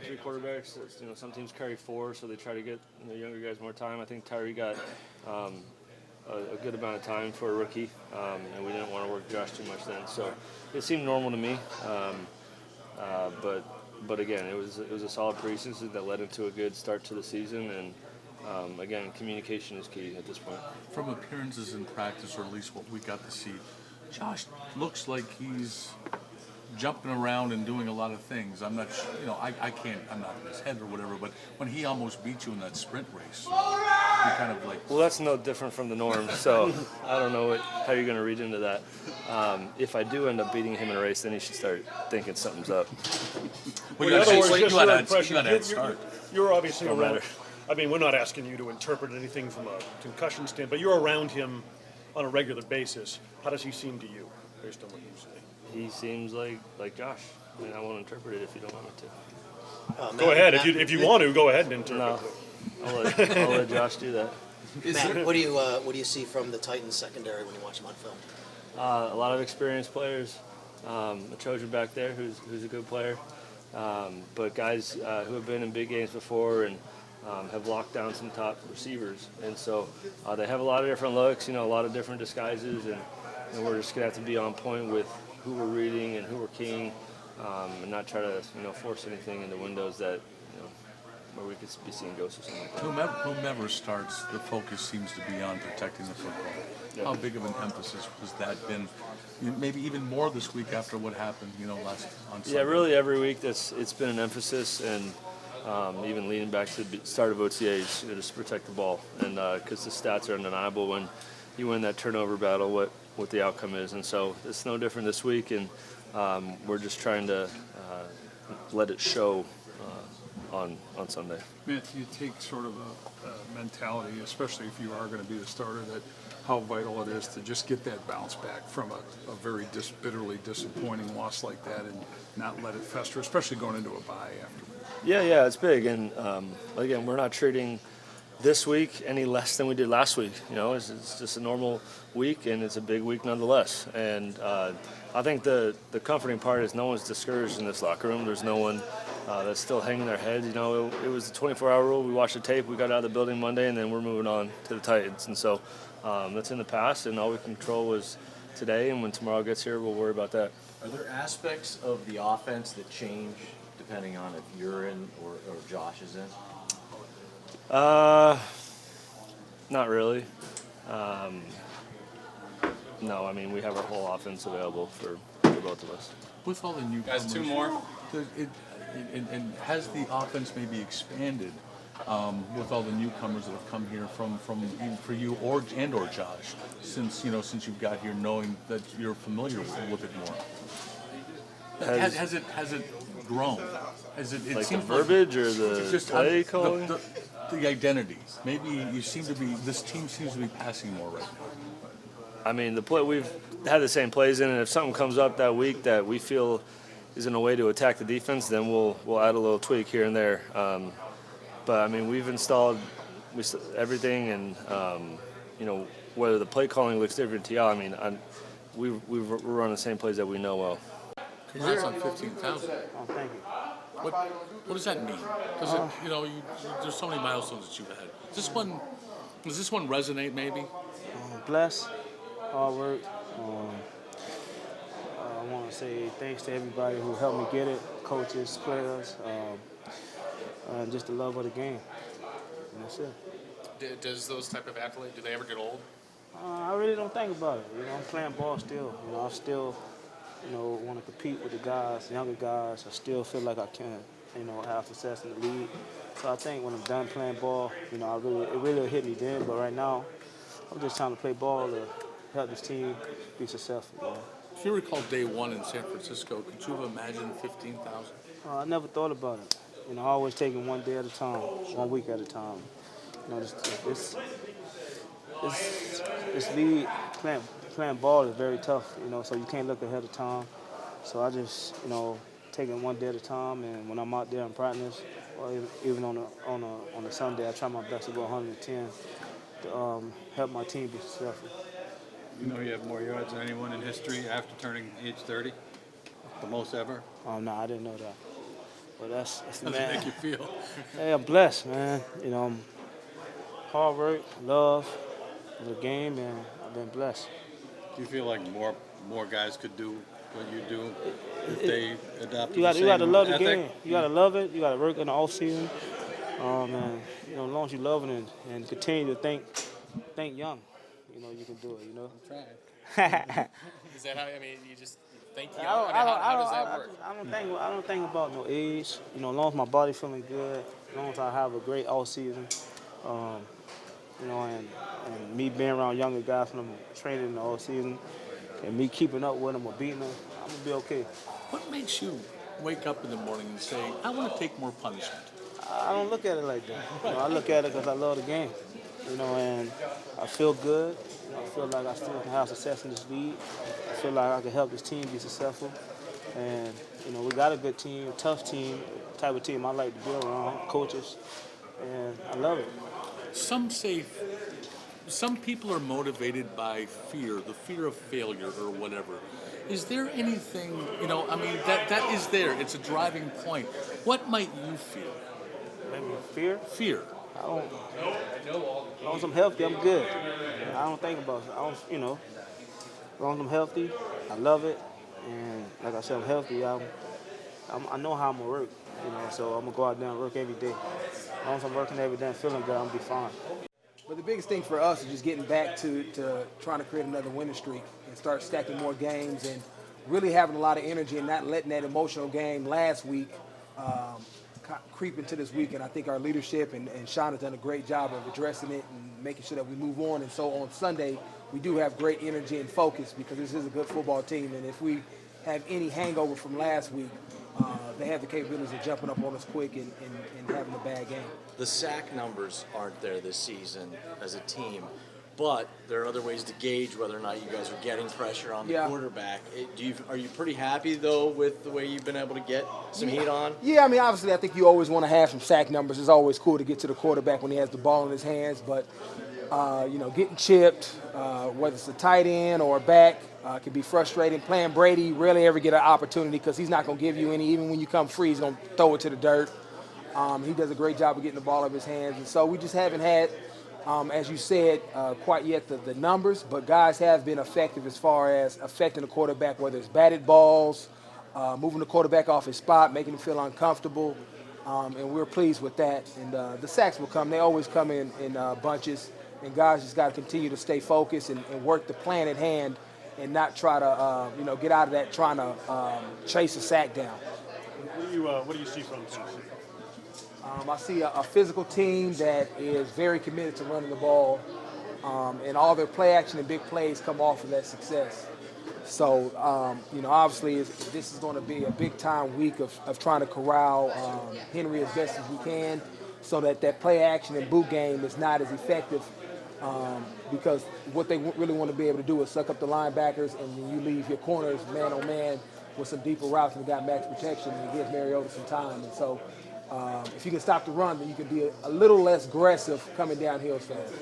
have 3 quarterbacks. Some teams carry 4, so they try to get younger guys more time. I think Tyree got a good amount of time for a rookie, and we didn't want to work Josh too much then. So it seemed normal to me. But again, it was a solid preseason that led into a good start to the season, and again, communication is key at this point. From appearances in practice, or at least what we got to see, Josh looks like he's jumping around and doing a lot of things. I'm not, I can't, I'm not in his head or whatever, but when he almost beat you in that sprint race, you kind of like... Well, that's no different from the norm, so I don't know how you're going to read into that. If I do end up beating him in a race, then he should start thinking something's up. Well, in other words, just your impression, you're obviously No around. matter. I mean, we're not asking you to interpret anything from a concussion standpoint, but you're around him on a regular basis. How does he seem to you, based on what you say? He seems like Josh. I mean, I won't interpret it if you don't want me to. Go ahead. If you want to, go ahead and interpret No, it. I'll let Josh do that. Matt, what do you see from the Titans secondary when you watch them on film? A lot of experienced players. A Trojan back there who's a good player. But guys who have been in big games before and have locked down some top receivers. And so they have a lot of different looks, a lot of different disguises, and we're just going to have to be on point with who we're reading and who we're keying, and not try to force anything into windows that where we could be seeing ghosts or something like that. Whomever starts, the focus seems to be on protecting the football. Yeah. How big of an emphasis has that been? Maybe even more this week after what happened, last on Sunday. Yeah, really every week it's been an emphasis, and even leading back to the start of OTAs, just to protect the ball, and because the stats are undeniable when you win that turnover battle, what the outcome is, and so it's no different this week, and we're just trying to let it show on Sunday. Matt, do you take sort of a mentality, especially if you are going to be the starter, that how vital it is to just get that bounce back from a very bitterly disappointing loss like that and not let it fester, especially going into a bye after? Yeah, it's big, and again, we're not treating this week any less than we did last week. It's just a normal week, and it's a big week nonetheless. And I think the comforting part is no one's discouraged in this locker room. There's no one that's still hanging their head. It was the 24-hour rule. We watched the tape. We got out of the building Monday, and then we're moving on to the Titans. And so that's in the past, and all we can control was today. And when tomorrow gets here, we'll worry about that. Are there aspects of the offense that change depending on if you're in or Josh is in? Not really. No, I mean, we have our whole offense available for both of us. With all the newcomers, Guys, 2 more. And has the offense maybe expanded with all the newcomers that have come here from even for you or Josh since you've got here, knowing that you're familiar with it more? Has it grown? Has it Like seems the verbiage or the just play calling? The identity. Maybe this team seems to be passing more right now. I mean, we've had the same plays in, and if something comes up that week that we feel is in a way to attack the defense, then we'll add a little tweak here and there. But I mean, we've installed everything, and whether the play calling looks different to y'all, I mean, we run the same plays that we know well. Congrats on 15,000. Oh, thank you. What does that mean? Does it, there's so many milestones that you've had. Does this one resonate maybe? Blessed, hard work. I want to say thanks to everybody who helped me get it, coaches, players, and just the love of the game. And that's it. Does those type of athletes, do they ever get old? I really don't think about it. I'm playing ball still. I still, want to compete with the guys, the younger guys. I still feel like I can, have success in the league. So I think when I'm done playing ball, it really hit me then. But right now, I'm just trying to play ball to help this team be successful. If you recall day one in San Francisco, could you have imagined 15,000? I never thought about it. I always taking one day at a time, 1 week at a time. This league playing ball is very tough. So you can't look ahead of time. So I just taking one day at a time, and when I'm out there in practice, or even on a Sunday, I try my best to go 110 to help my team be successful. You have more yards than anyone in history after turning age 30? The most ever? No, I didn't know that. But that's How does it man. make you feel? Hey, I'm blessed, man. You know, hard work, love for the game, and I've been blessed. Do you feel like more guys could do what you do if they adopted You the got same to love the ethic? game. You got to love it. You got to work in the off season. And you know, as long as you love it and continue to think young, you know, you can do it. You know. Is that how, I mean, you just think young? I don't, I mean, I don't, how I does don't, that work? I don't think about no age. You know, as long as my body feeling good, as long as I have a great off season, you know, and me being around younger guys when I'm training in the off season, and me keeping up with them or beating them, I'm gonna be okay. What makes you wake up in the morning and say, I want to take more punishment? I don't look at it like that. You know, I look at it because I love the game. You know, and I feel good. You know, I feel like I still can have success in this league. I feel like I can help this team be successful. And you know, we got a good team, a tough team, type of team I like to be around, coaches, and I love it. Some say some people are motivated by fear, the fear of failure or whatever. Is there anything, you know, I mean, that is there. It's a driving point. What might you feel? Maybe fear. Fear. I don't. As long as I'm healthy, I'm good. I don't think about it. I don't, you know. As long as I'm healthy, I love it, and like I said, I'm healthy. I know how I'm gonna work. You know, so I'm gonna go out there and work every day. As long as I'm working every day and feeling good, I'm gonna be fine. But the biggest thing for us is just getting back to trying to create another winning streak and start stacking more games and really having a lot of energy and not letting that emotional game last week creep into this week. And I think our leadership and Sean has done a great job of addressing it and making sure that we move on. And so on Sunday, we do have great energy and focus because this is a good football team. And if we have any hangover from last week, they have the capabilities of jumping up on us quick and having a bad game. The sack numbers aren't there this season as a team, but there are other ways to gauge whether or not you guys are getting pressure on the quarterback. Are you pretty happy, though, with the way you've been able to get some heat on? Yeah, I mean, obviously, I think you always want to have some sack numbers. It's always cool to get to the quarterback when he has the ball in his hands, but, you know, getting chipped, whether it's a tight end or a back, can be frustrating. Playing Brady, you rarely ever get an opportunity because he's not going to give you any. Even when you come free, he's going to throw it to the dirt. He does a great job of getting the ball out of his hands. And so we just haven't had, as you said, quite yet the numbers, but guys have been effective as far as affecting the quarterback, whether it's batted balls, moving the quarterback off his spot, making him feel uncomfortable. And we're pleased with that. And the sacks will come. They always come in bunches. And guys just got to continue to stay focused and work the plan at hand and not try to, you know, get out of that trying to chase a sack down. What do you see from them? I see a physical team that is very committed to running the ball, and all their play action and big plays come off of that success. So, you know, obviously this is going to be a big-time week of trying to corral Henry as best as we can so that play action and boot game is not as effective because what they really want to be able to do is suck up the linebackers and then you leave your corners man-on-man with some deeper routes and got max protection and it gives Mariota some time. And so if you can stop the run, then you can be a little less aggressive coming downhill fast.